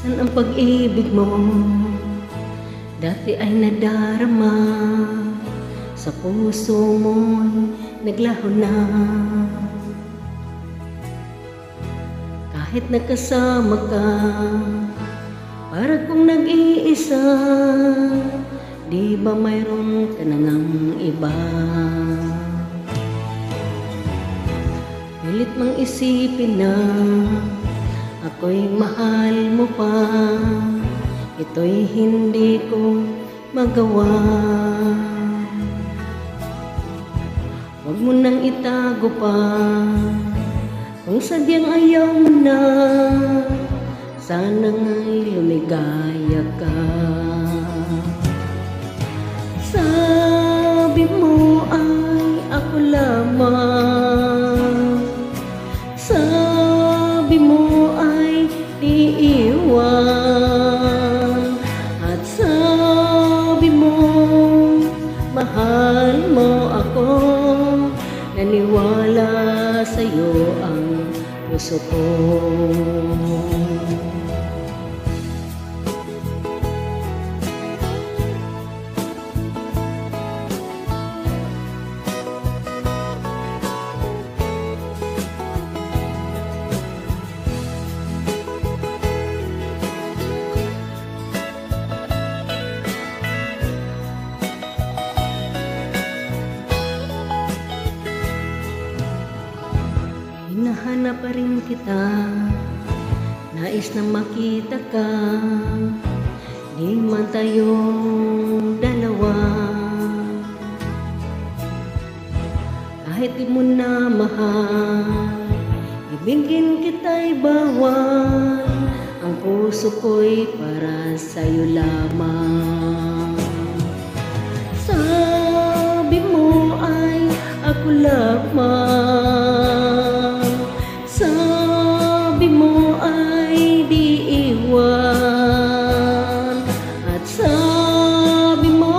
Ang pag-ibig mo dati ay nadarama, sa puso mo'y naglaho na. Kahit nakasama ka, para kung nag-iisa, di ba mayroon ka na ngang iba? Pilit mang isipin na ako'y mahal mo pa, ito'y hindi ko magawa. Huwag mo nang itago pa, kung sadyang ayaw mo na, sana nga'y lumigaya ka. Sabi mo ay ako lamang, sabi mo ay iiwan, at sabi mo mahal mo ako. Naniwala sa'yo ang puso ko. Hinahanap pa rin kita, nais na makita ka, di man tayong dalawa. Kahit di mo na mahal, ibigin kita'y bawal, ang puso ko'y para sa'yo lamang. Sabi mo ay ako lamang, sabi mo ay di iwan, at sabi mo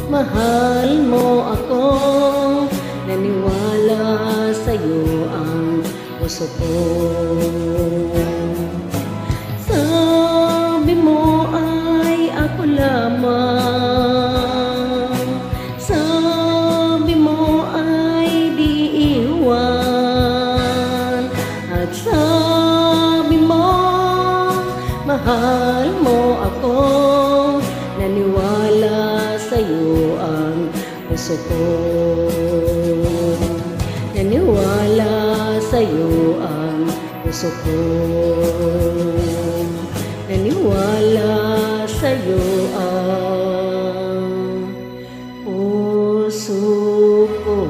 mahal mo ako. Naniwala sa'yo ang puso ko. Sabi mo ay ako lamang, sabi mo ay di iwan, at sabi mo mahal mo ako. Naniwala sa'yo ang puso ko. Naniwala sa'yo ang puso ko. Naniwala sa'yo ang puso ko.